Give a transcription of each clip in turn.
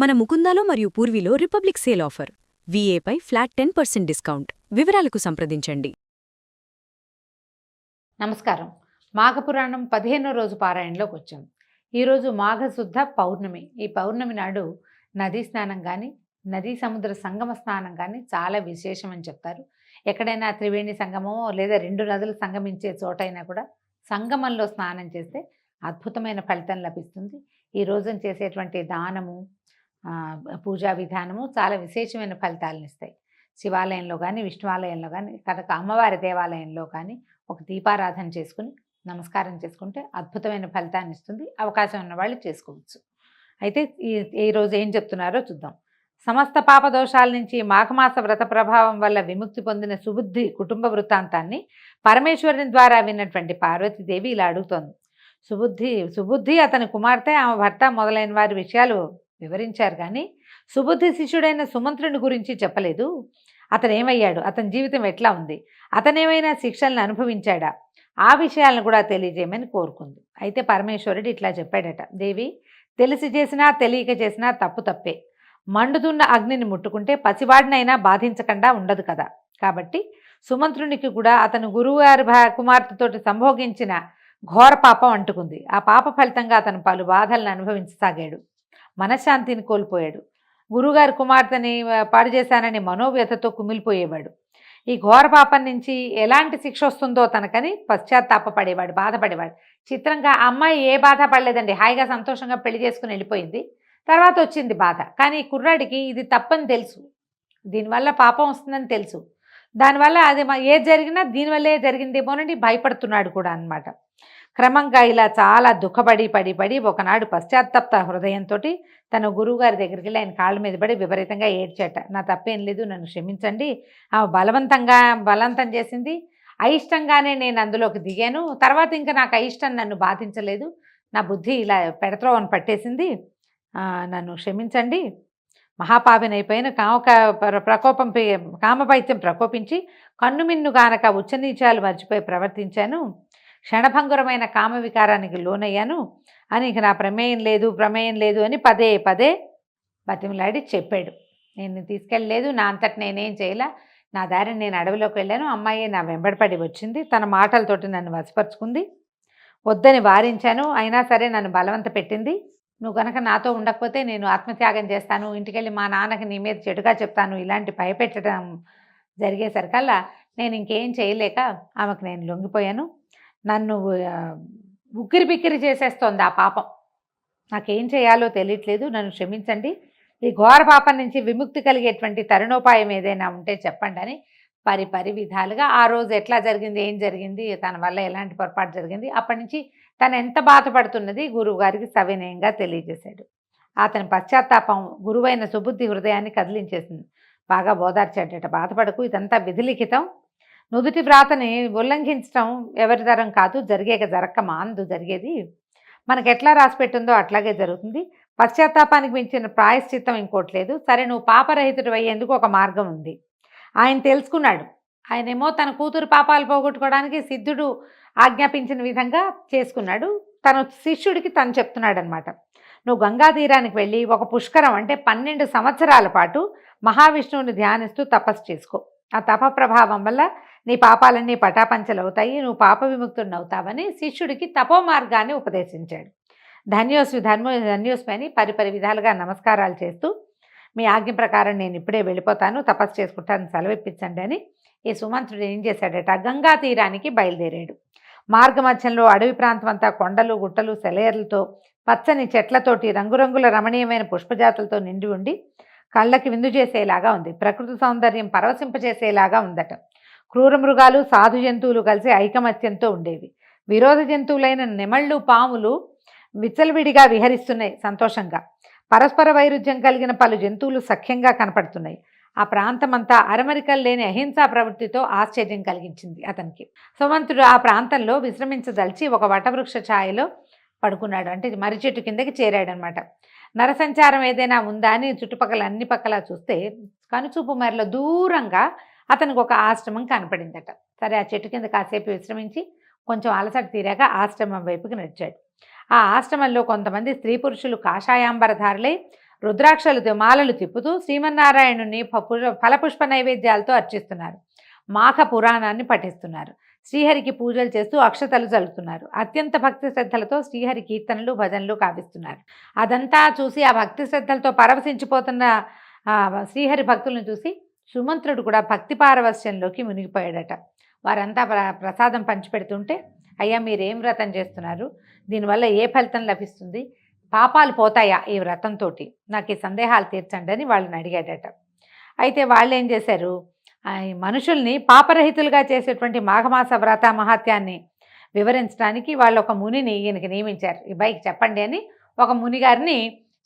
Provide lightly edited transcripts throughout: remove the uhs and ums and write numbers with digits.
మన ముకుందాలో మరియు పూర్వీలో రిపబ్లిక్ సేల్ ఆఫర్. వీఏపై ఫ్లాట్ 10% డిస్కౌంట్. వివరాలకు సంప్రదించండి. నమస్కారం. మాఘపురాణం 15వ రోజు పారాయణలోకి వచ్చాం. ఈరోజు మాఘశుద్ధ పౌర్ణమి. ఈ పౌర్ణమి నాడు నదీ స్నానం కానీ నదీ సముద్ర సంగమ స్నానం కానీ చాలా విశేషమని చెప్తారు. ఎక్కడైనా త్రివేణి సంగమమో లేదా రెండు నదులు సంగమించే చోటైనా కూడా సంగమంలో స్నానం చేస్తే అద్భుతమైన ఫలితం లభిస్తుంది. ఈ రోజున చేసేటువంటి దానము పూజా విధానము చాలా విశేషమైన ఫలితాలను ఇస్తాయి. శివాలయంలో కానీ విష్ణువాలయంలో కానీ కనుక అమ్మవారి దేవాలయంలో కానీ ఒక దీపారాధన చేసుకుని నమస్కారం చేసుకుంటే అద్భుతమైన ఫలితాన్ని ఇస్తుంది. అవకాశం ఉన్న వాళ్ళు చేసుకోవచ్చు. అయితే ఈరోజు ఏం చెప్తున్నారో చూద్దాం. సమస్త పాపదోషాల నుంచి మాఘమాస వ్రత ప్రభావం వల్ల విముక్తి పొందిన సుబుద్ధి కుటుంబ వృత్తాంతాన్ని పరమేశ్వరుని ద్వారా విన్నటువంటి పార్వతీదేవి ఇలా అడుగుతోంది. సుబుద్ధి అతని కుమార్తె, ఆమె భర్త మొదలైన వారి విషయాలు వివరించారు, కానీ సుబుద్ధి శిష్యుడైన సుమంత్రుని గురించి చెప్పలేదు. అతను ఏమయ్యాడు, అతని జీవితం ఎట్లా ఉంది, అతనేమైనా శిక్షలను అనుభవించాడా, ఆ విషయాలను కూడా తెలియజేయమని కోరుకుంది. అయితే పరమేశ్వరుడు ఇట్లా చెప్పాడట. దేవి, తెలిసి చేసినా తెలియక చేసినా తప్పు తప్పే. మండుతున్న అగ్నిని ముట్టుకుంటే పసివాడినైనా బాధించకుండా ఉండదు కదా. కాబట్టి సుమంత్రునికి కూడా అతను గురువుగారి కుమార్తెతోటి సంభోగించిన ఘోర పాపం అంటుకుంది. ఆ పాప ఫలితంగా అతను పలు బాధలను అనుభవించసాగాడు. మనశ్శాంతిని కోల్పోయాడు. గురువుగారి కుమార్తెని పాడు చేశానని మనోవ్యతతో కుమిలిపోయేవాడు. ఈ ఘోర పాపం నుంచి ఎలాంటి శిక్ష వస్తుందో తనకని పశ్చాత్తాపపడేవాడు, బాధపడేవాడు. చిత్రంగా ఆ అమ్మాయి ఏ బాధ పడలేదండి, హాయిగా సంతోషంగా పెళ్లి చేసుకుని వెళ్ళిపోయింది. తర్వాత వచ్చింది బాధ. కానీ ఈ కుర్రాడికి ఇది తప్పని తెలుసు, దీనివల్ల పాపం వస్తుందని తెలుసు. దానివల్ల అది ఏది జరిగినా దీనివల్లే జరిగిందేమోనని భయపడుతున్నాడు కూడా అన్నమాట. క్రమంగా ఇలా చాలా దుఃఖపడి పడి ఒకనాడు పశ్చాత్తాప హృదయంతో తన గురువుగారి దగ్గరికి వెళ్ళి ఆయన కాళ్ళ మీద పడి విపరీతంగా ఏడ్చాట. నా తప్పేం లేదు, నన్ను క్షమించండి. ఆమె బలవంతం చేసింది, అయిష్టంగానే నేను అందులోకి దిగాను. తర్వాత ఇంకా నాకు అయిష్టం నన్ను బాధించలేదు, నా బుద్ధి ఇలా పెడత్రోవని పట్టేసింది, నన్ను క్షమించండి. మహాపావినైపోయిన కామపైత్యం ప్రకోపించి కన్నుమిన్నుగానక ఉచ్చనీచాలు మర్చిపోయి ప్రవర్తించాను. క్షణభంగురమైన కామ వికారానికి లోనయ్యాను అని ఇక నా ప్రమేయం లేదు అని పదే బతిమలాడి చెప్పాడు. నేను తీసుకెళ్ళలేదు, నా అంతటి నేనేం చేయలే, నా దారిని నేను అడవిలోకి వెళ్ళాను. అమ్మాయి నా వెంబడిపడి వచ్చింది, తన మాటలతోటి నన్ను వశపరుచుకుంది. వద్దని వారించాను, అయినా సరే నన్ను బలవంత పెట్టింది. నువ్వు కనుక నాతో ఉండకపోతే నేను ఆత్మత్యాగం చేస్తాను, ఇంటికెళ్ళి మా నాన్నకి నీ మీద చెడుగా చెప్తాను, ఇలాంటి భయపెట్టడం జరిగేసరికల్లా నేను ఇంకేం చేయలేక ఆమెకు నేను లొంగిపోయాను. నన్ను ఉక్కిరి బిక్కిరి చేసేస్తోంది ఆ పాపం. నాకేం చేయాలో తెలియట్లేదు, నన్ను క్షమించండి. ఈ ఘోర పాపం నుంచి విముక్తి కలిగేటువంటి తరుణోపాయం ఏదైనా ఉంటే చెప్పండి అని పరి విధాలుగా ఆ రోజు ఎట్లా జరిగింది, ఏం జరిగింది, తన వల్ల ఎలాంటి పొరపాటు జరిగింది, అప్పటి నుంచి తను ఎంత బాధపడుతున్నది గురువు గారికి సవినయంగా తెలియజేశాడు. అతని పశ్చాత్తాపం గురువైన సుబుద్ధి హృదయాన్ని కదిలించేసింది. బాగా బోధార్చాడట. బాధపడకు, ఇదంతా విధిలిఖితం. నుదుటి వ్రాతని ఉల్లంఘించడం ఎవరి తరం కాదు, జరక్క మాందు జరిగేది. మనకు ఎట్లా రాసిపెట్టిందో అట్లాగే జరుగుతుంది. పశ్చాత్తాపానికి మించిన ప్రాయశ్చిత్తం ఇంకోట్లేదు. సరే, నువ్వు పాపరహితుడు అయ్యేందుకు ఒక మార్గం ఉంది. ఆయన తెలుసుకున్నాడు. ఆయనేమో తన కూతురు పాపాలు పోగొట్టుకోవడానికి సిద్ధుడు ఆజ్ఞాపించిన విధంగా చేసుకున్నాడు. తన శిష్యుడికి తను చెప్తున్నాడు అనమాట. నువ్వు గంగా తీరానికి వెళ్ళి ఒక పుష్కరం అంటే 12 సంవత్సరాల పాటు మహావిష్ణువుని ధ్యానిస్తూ తపస్సు చేసుకో. ఆ తప ప్రభావం వల్ల నీ పాపాలన్నీ పటాపంచలవుతాయి, నువ్వు పాప విముక్తుడిని అవుతావని శిష్యుడికి తపో మార్గాన్ని ఉపదేశించాడు. ధన్యోస్మి అని పరి విధాలుగా నమస్కారాలు చేస్తూ, మీ ఆజ్ఞ ప్రకారం నేను ఇప్పుడే వెళ్ళిపోతాను, తపస్సు చేసుకుంటాను, సెలవిప్పించండి అని ఈ సుమంత్రుడు ఏం చేశాడట, గంగా తీరానికి బయలుదేరాడు. మార్గమధ్యంలో అడవి ప్రాంతం అంతా కొండలు గుట్టలు సెలయేర్లతో పచ్చని చెట్లతోటి రంగురంగుల రమణీయమైన పుష్పజాతులతో నిండి ఉండి కళ్ళకి విందు చేసేలాగా ఉంది. ప్రకృతి సౌందర్యం పరవశింపచేసేలాగా ఉందట. క్రూర మృగాలు సాధు జంతువులు కలిసి ఐకమత్యంతో ఉండేవి. విరోధ జంతువులైన నెమళ్ళు పాములు విచ్చలవిడిగా విహరిస్తున్నాయి సంతోషంగా. పరస్పర వైరుధ్యం కలిగిన పలు జంతువులు సఖ్యంగా కనపడుతున్నాయి. ఆ ప్రాంతమంతా అరమరికలు లేని అహింసా ప్రవృత్తితో ఆశ్చర్యం కలిగించింది అతనికి. సుమంతుడు ఆ ప్రాంతంలో విశ్రమించదలిచి ఒక వటవృక్ష ఛాయలో పడుకున్నాడు. అంటే మర్రి చెట్టు కిందకి చేరాడనమాట. నరసంచారం ఏదైనా ఉందా అని చుట్టుపక్కల అన్ని పక్కల చూస్తే కనుచూపు మేరలో దూరంగా అతనికి ఒక ఆశ్రమం కనపడిందట. సరే, ఆ చెట్టు కింద కాసేపు విశ్రమించి కొంచెం అలసట తీరాక ఆశ్రమం వైపుకి నడిచాడు. ఆ ఆశ్రమంలో కొంతమంది స్త్రీ పురుషులు కాషాయాంబరధారులై మాలలు తిప్పుతూ శ్రీమన్నారాయణుని ఫలపుష్ప నైవేద్యాలతో అర్చిస్తున్నారు. మాఘ పురాణాన్ని పఠిస్తున్నారు. శ్రీహరికి పూజలు చేస్తూ అక్షతలు చల్లుతున్నారు. అత్యంత భక్తి శ్రద్ధలతో శ్రీహరి కీర్తనలు భజనలు కావిస్తున్నారు. అదంతా చూసి ఆ భక్తి శ్రద్ధలతో పరవశించిపోతున్న శ్రీహరి భక్తులను చూసి సుమంత్రుడు కూడా భక్తి పారవస్యంలోకి మునిగిపోయాడట. వారంతా ప్రసాదం పంచిపెడుతుంటే, అయ్యా మీరేం వ్రతం చేస్తున్నారు, దీనివల్ల ఏ ఫలితం లభిస్తుంది, పాపాలు పోతాయా ఈ వ్రతంతో, నాకు ఈ సందేహాలు తీర్చండి అని వాళ్ళని అడిగాడట. అయితే వాళ్ళు ఏం చేశారు, మనుషుల్ని పాపరహితులుగా చేసేటువంటి మాఘమాస వ్రత మహాత్యాన్ని వివరించడానికి వాళ్ళు ఒక మునిని ఈయనకి నియమించారు. ఈ బైక్ చెప్పండి అని ఒక మునిగారిని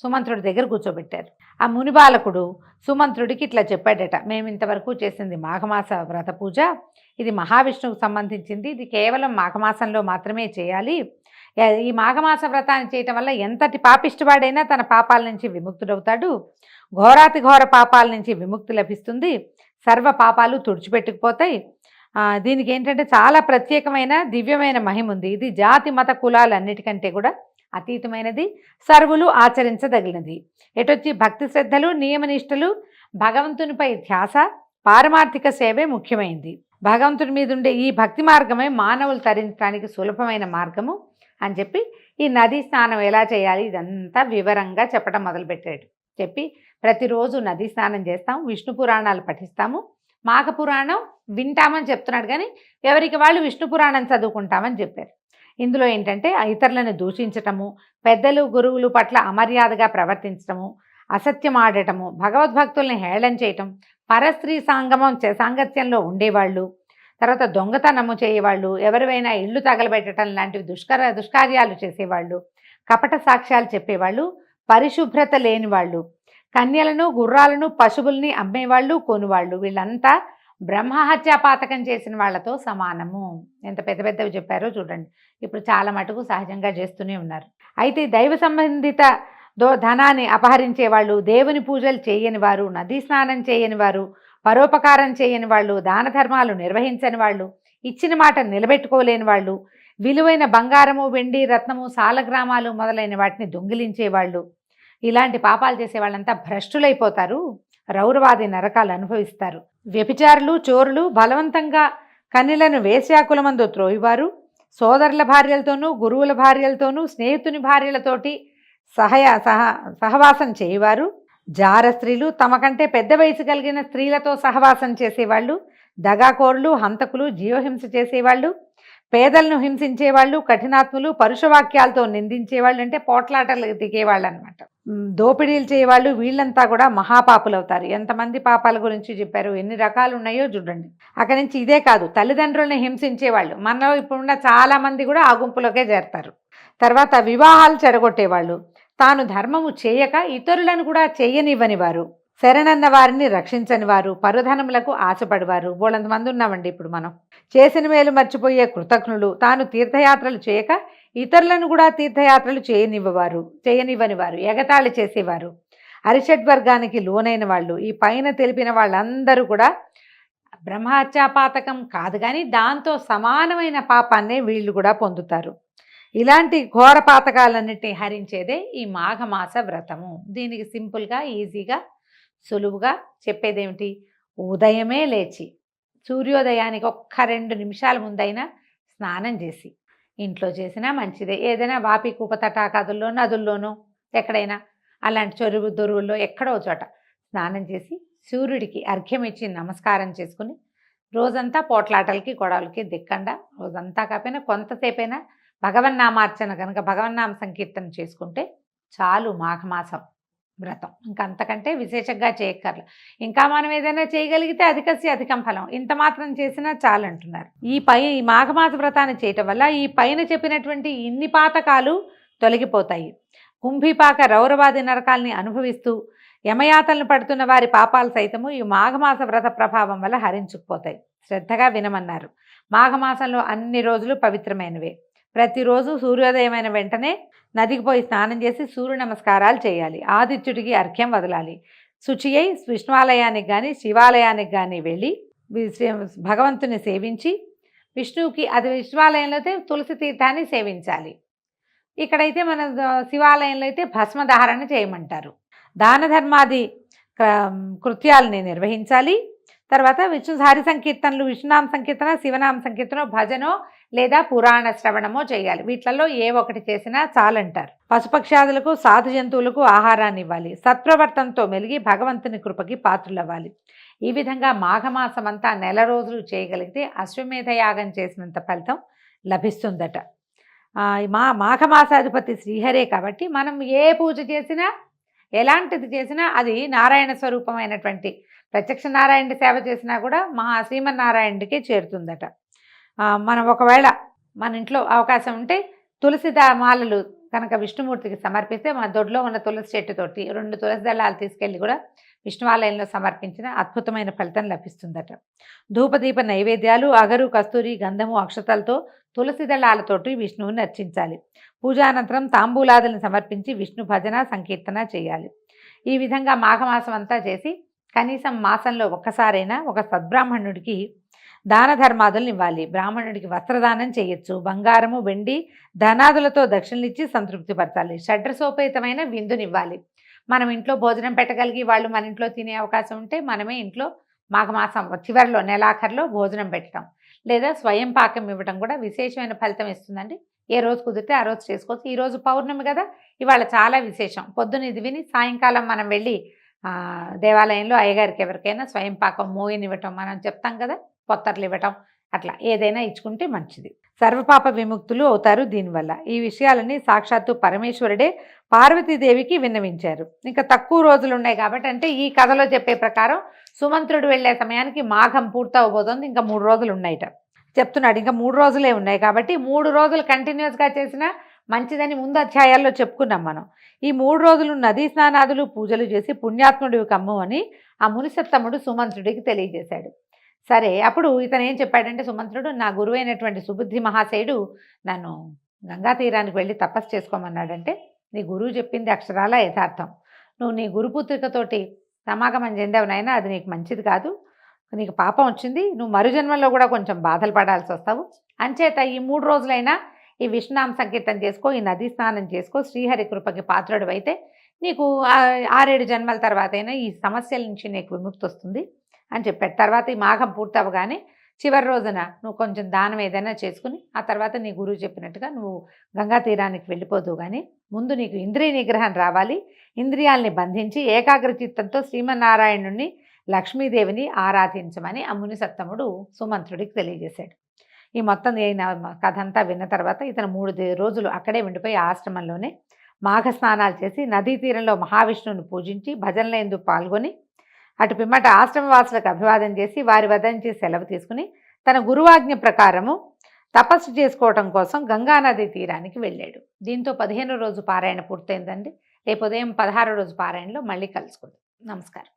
సుమంత్రుడి దగ్గర కూర్చోబెట్టారు. ఆ ముని బాలకుడు సుమంత్రుడికి ఇట్లా చెప్పాడట, మేము ఇంతవరకు చేసింది మాఘమాస వ్రత పూజ, ఇది మహావిష్ణువుకు సంబంధించింది, ఇది కేవలం మాఘమాసంలో మాత్రమే చేయాలి. ఈ మాఘమాస వ్రతాన్ని చేయటం వల్ల ఎంతటి పాపిష్టివాడైనా తన పాపాల నుంచి విముక్తుడవుతాడు, ఘోరాతి ఘోర పాపాల నుంచి విముక్తి లభిస్తుంది, సర్వ పాపాలు తుడిచిపెట్టుకుపోతాయి. దీనికి ఏంటంటే చాలా ప్రత్యేకమైన దివ్యమైన మహిమ ఉంది. ఇది జాతి మత కులాలన్నిటికంటే కూడా అతీతమైనది, సర్వులు ఆచరించదగినది. ఎటొచ్చి భక్తి శ్రద్ధలు, నియమనిష్టలు, భగవంతునిపై ధ్యాస, పారమార్థిక సేవే ముఖ్యమైనది. భగవంతుని మీద ఉండే ఈ భక్తి మార్గమే మానవులు తరించడానికి సులభమైన మార్గము అని చెప్పి ఈ నదీ స్నానం ఎలా చేయాలి ఇదంతా వివరంగా చెప్పడం మొదలుపెట్టాడు. చెప్పి ప్రతిరోజు నదీ స్నానం చేస్తాం, విష్ణు పురాణాలు పఠిస్తాము, మాఘ పురాణం వింటామని చెప్తున్నాడు, కానీ ఎవరికి వాళ్ళు విష్ణు పురాణం చదువుకుంటామని చెప్పారు. ఇందులో ఏంటంటే ఇతరులను దూషించటము, పెద్దలు గురువులు పట్ల అమర్యాదగా ప్రవర్తించటము, అసత్యం ఆడటము, భగవద్భక్తుల్ని హేళన చేయటం, పరస్త్రీ సాంగత్యంలో ఉండేవాళ్ళు, తర్వాత దొంగతనము చేయవాళ్ళు, ఎవరివైనా ఇళ్ళు తగలబెట్టడం లాంటివి దుష్కార్యాలు చేసేవాళ్ళు, కపట సాక్ష్యాలు చెప్పేవాళ్ళు, పరిశుభ్రత లేని వాళ్ళు, కన్యలను గుర్రాలను పశువుల్ని అమ్మేవాళ్ళు కొనువాళ్ళు, వీళ్ళంతా బ్రహ్మహత్యాపాతకం చేసిన వాళ్ళతో సమానము. ఎంత పెద్ద పెద్దవి చెప్పారో చూడండి. ఇప్పుడు చాలా మటుకు సహజంగా చేస్తూనే ఉన్నారు. అయితే దైవ సంబంధిత ధనాన్ని అపహరించే వాళ్ళు, దేవుని పూజలు చేయని వారు, నదీ స్నానం చేయని వారు, పరోపకారం చేయని వాళ్ళు, దాన ధర్మాలు నిర్వహించని వాళ్ళు, ఇచ్చిన మాట నిలబెట్టుకోలేని వాళ్ళు, విలువైన బంగారము వెండి రత్నము సాలగ్రామాలు మొదలైన వాటిని దొంగిలించేవాళ్ళు, ఇలాంటి పాపాలు చేసే వాళ్ళంతా భ్రష్టులైపోతారు, రౌరవాది నరకాలు అనుభవిస్తారు. వ్యభిచారులు, చోరులు, బలవంతంగా కన్యలను వేశ్యాకులమందు త్రోయివారు, సోదరుల భార్యలతోనూ గురువుల భార్యలతోనూ స్నేహితుని భార్యలతోటి సహవాసం చేయవారు, జార స్త్రీలు, తమ కంటే పెద్ద వయసు కలిగిన స్త్రీలతో సహవాసం చేసేవాళ్ళు, దగాకోరులు, హంతకులు, జీవహింస చేసేవాళ్ళు, పేదలను హింసించేవాళ్ళు, కఠినాత్ములు, పరుషవాక్యాలతో నిందించేవాళ్ళు, అంటే పోట్లాటలు దిగేవాళ్ళు అనమాట, దోపిడీలు చేయవాళ్ళు, వీళ్ళంతా కూడా మహాపాపులు అవుతారు. ఎంతమంది పాపాల గురించి చెప్పారు, ఎన్ని రకాలు ఉన్నాయో చూడండి. అక్కడి నుంచి ఇదే కాదు, తల్లిదండ్రులను హింసించేవాళ్ళు, మనలో ఇప్పుడున్న చాలామంది కూడా ఆ గుంపులోకే చేరతారు. తర్వాత వివాహాలు చెడగొట్టేవాళ్ళు, తాను ధర్మము చేయక ఇతరులను కూడా చేయనివ్వని వారు, శరణన్న వారిని రక్షించని వారు, పరుధనములకు ఆశపడివారు, బోళంతమంది ఉన్నామండి ఇప్పుడు మనం. చేసిన మేలు మర్చిపోయే కృతజ్ఞులు, తాను తీర్థయాత్రలు చేయక ఇతరులను కూడా తీర్థయాత్రలు చేయనివ్వని వారు, ఎగతాళి చేసేవారు, అరిషడ్వర్గానికి లోనైన వాళ్ళు. ఈ పైన తెలిపిన వాళ్ళందరూ కూడా బ్రహ్మహత్యాపాతకం కాదు, కానీ దాంతో సమానమైన పాపాన్నే వీళ్ళు కూడా పొందుతారు. ఇలాంటి ఘోర పాతకాలన్నిటినీ హరించేదే ఈ మాఘమాస వ్రతము. దీనికి సింపుల్గా, ఈజీగా, సులువుగా చెప్పేదేమిటి, ఉదయమే లేచి సూర్యోదయానికి 1-2 నిమిషాల ముందైనా స్నానం చేసి, ఇంట్లో చేసినా మంచిదే, ఏదైనా వాపి కూప తటాకాదుల్లో నదుల్లోనూ ఎక్కడైనా అలాంటి చెరువు దొరువుల్లో ఎక్కడో చోట స్నానం చేసి సూర్యుడికి అర్ఘ్యం ఇచ్చి నమస్కారం చేసుకుని రోజంతా పోట్లాటలకి గొడవలకి దిక్కండా, రోజంతా కాకపోయినా కొంతసేపైనా భగవన్నామార్చన కనుక భగవన్నామ సంకీర్తన చేసుకుంటే చాలు మాఘమాసం వ్రతం. ఇంకా అంతకంటే విశేషంగా చేయక్కర్ల. ఇంకా మనం ఏదైనా చేయగలిగితే అధికస్య అధికం ఫలం, ఇంత మాత్రం చేసినా చాలు అంటున్నారు. ఈ మాఘమాస వ్రతాన్ని చేయటం వల్ల ఈ పైన చెప్పినటువంటి ఇన్ని పాతకాలు తొలగిపోతాయి. కుంభీపాక రౌరవాది నరకాల్ని అనుభవిస్తూ యమయాతలను పడుతున్న వారి పాపాలు సైతము ఈ మాఘమాస వ్రత ప్రభావం వల్ల హరించుకుపోతాయి. శ్రద్ధగా వినమన్నారు. మాఘమాసంలో అన్ని రోజులు పవిత్రమైనవే. ప్రతిరోజు సూర్యోదయమైన వెంటనే నదికి పోయి స్నానం చేసి సూర్య నమస్కారాలు చేయాలి, ఆదిత్యుడికి అర్ఘ్యం వదలాలి, శుచి అయి విష్ణువాలయానికి కానీ శివాలయానికి కానీ వెళ్ళి భగవంతుని సేవించి, విష్ణువుకి అది విష్ణువాలయంలో అయితే తులసి తీర్థాన్ని సేవించాలి, ఇక్కడైతే మన శివాలయంలో అయితే భస్మధారణ చేయమంటారు. దాన ధర్మాది కృత్యాలని నిర్వహించాలి. తర్వాత విష్ణు హరి సంకీర్తనలు, విష్ణునామ సంకీర్తన, శివనామ సంకీర్తన, భజనో లేదా పురాణ శ్రవణమో చేయాలి. వీటిలలో ఏ ఒకటి చేసినా చాలంటారు. పశుపక్షాదులకు, సాధు జంతువులకు ఆహారాన్ని ఇవ్వాలి. సత్ప్రవర్తనతో మెలిగి భగవంతుని కృపకి పాత్రులవ్వాలి. ఈ విధంగా మాఘమాసం అంతా నెల రోజులు చేయగలిగితే అశ్వమేధ యాగం చేసినంత ఫలితం లభిస్తుందట. మాఘమాసాధిపతి శ్రీహరే కాబట్టి మనం ఏ పూజ చేసినా, ఎలాంటిది చేసినా అది నారాయణ స్వరూపమైనటువంటి ప్రత్యక్ష నారాయణుడి సేవ చేసినా కూడా శ్రీమన్నారాయణుడికే చేరుతుందట. మనం ఒకవేళ మన ఇంట్లో అవకాశం ఉంటే తులసి మాలలు కనుక విష్ణుమూర్తికి సమర్పిస్తే, మన దొడ్లో ఉన్న తులసి చెట్టుతోటి 2 తులసి దళాలు తీసుకెళ్ళి కూడా విష్ణువాలయంలో సమర్పించిన అద్భుతమైన ఫలితం లభిస్తుందట. ధూపదీప నైవేద్యాలు, అగరు, కస్తూరి, గంధము, అక్షతలతో తులసి దళాలతోటి విష్ణువుని అర్చించాలి. పూజానంతరం తాంబూలాదులను సమర్పించి విష్ణు భజన సంకీర్తన చేయాలి. ఈ విధంగా మాఘమాసం అంతా చేసి కనీసం మాసంలో ఒక్కసారైనా ఒక సద్బ్రాహ్మణుడికి దాన ధర్మాదులను ఇవ్వాలి. బ్రాహ్మణుడికి వస్త్రదానం చేయొచ్చు. బంగారము, వెండి, ధనాదులతో దక్షిణలిచ్చి సంతృప్తిపరచాలి. షడ్రసోపేతమైన విందునివ్వాలి. మనం ఇంట్లో భోజనం పెట్టగలిగి వాళ్ళు మన ఇంట్లో తినే అవకాశం ఉంటే మనమే ఇంట్లో మాఘమాసం చివరిలో నెలాఖరులో భోజనం పెట్టడం, లేదా స్వయం పాకం ఇవ్వడం కూడా విశేషమైన ఫలితం ఇస్తుందండి. ఏ రోజు కుదిరితే ఆ రోజు చేసుకోవచ్చు. ఈరోజు పౌర్ణమి కదా, ఇవాళ చాలా విశేషం. పొద్దున ఇది విని సాయంకాలం మనం వెళ్ళి దేవాలయంలో అయ్యగారికి ఎవరికైనా స్వయం పాకం మోయినివ్వటం మనం చెప్తాం కదా, పొత్తర్లు ఇవ్వటం, అట్లా ఏదైనా ఇచ్చుకుంటే మంచిది. సర్వపాప విముక్తులు అవుతారు దీనివల్ల. ఈ విషయాలన్నీ సాక్షాత్తు పరమేశ్వరుడే పార్వతీదేవికి విన్నవించారు. ఇంకా తక్కువ రోజులు ఉన్నాయి కాబట్టి, అంటే ఈ కథలో చెప్పే ప్రకారం సుమంత్రుడు వెళ్ళే సమయానికి మాఘం పూర్తవబోతోంది. ఇంకా 3 రోజులు ఉన్నాయిట చెప్తున్నాడు. ఇంకా 3 రోజులే ఉన్నాయి కాబట్టి 3 రోజులు కంటిన్యూస్గా చేసినా మంచిదని ముందు అధ్యాయాల్లో చెప్పుకున్నాం మనం. ఈ 3 రోజులు నదీ స్నానాదులు, పూజలు చేసి పుణ్యాత్ముడివి కమ్ము అని ఆ మునిసత్తముడు సుమంత్రుడికి తెలియజేశాడు. సరే, అప్పుడు ఇతను ఏం చెప్పాడంటే సుమంత్రుడు, నా గురువు అయినటువంటి సుబుద్ధి మహాశయుడు నన్ను గంగా తీరానికి వెళ్ళి తపస్సు చేసుకోమన్నాడంటే, నీ గురువు చెప్పింది అక్షరాల యథార్థం. నువ్వు నీ గురుపుత్రికతోటి సమాగమం చెందావు నాయనా, అది నీకు మంచిది కాదు, నీకు పాపం వచ్చింది, నువ్వు మరుజన్మలో కూడా కొంచెం బాధలు పడాల్సి వస్తావు. అంచేత ఈ 3 రోజులైనా ఈ విష్ణునామ సంకీర్తన చేసుకో, ఈ నదీ స్నానం చేసుకో, శ్రీహరి కృపకి పాత్రుడు అయితే నీకు 6-7 జన్మల తర్వాత అయినా ఈ సమస్యల నుంచి నీకు విముక్తి వస్తుంది అని చెప్పాడు. తర్వాత ఈ మాఘం పూర్తవగానే చివరి రోజున నువ్వు కొంచెం దానం ఏదైనా చేసుకుని ఆ తర్వాత నీ గురువు చెప్పినట్టుగా నువ్వు గంగా తీరానికి వెళ్ళిపోదు. కానీ ముందు నీకు ఇంద్రియ నిగ్రహం రావాలి. ఇంద్రియాల్ని బంధించి ఏకాగ్ర చిత్తంతో శ్రీమన్నారాయణుణ్ణి, లక్ష్మీదేవిని ఆరాధించమని ఆ మునిసత్తముడు సుమంత్రుడికి తెలియజేశాడు. ఈ మొత్తం కథ అంతా విన్న తర్వాత ఇతను 3 రోజులు అక్కడే ఉండిపోయి ఆశ్రమంలోనే మాఘ స్నానాలు చేసి నదీ తీరంలో మహావిష్ణువుని పూజించి భజనలందు పాల్గొని అటు పిమ్మట ఆశ్రమవాసులకు అభివాదం చేసి వారి వద్ద నుంచి సెలవు తీసుకుని తన గురువాజ్ఞ ప్రకారము తపస్సు చేసుకోవటం కోసం గంగానది తీరానికి వెళ్ళాడు. దీంతో 15వ రోజు పారాయణ పూర్తయిందండి. రేపు ఉదయం 16వ రోజు పారాయణలో మళ్ళీ కలుసుకుందాం. నమస్కారం.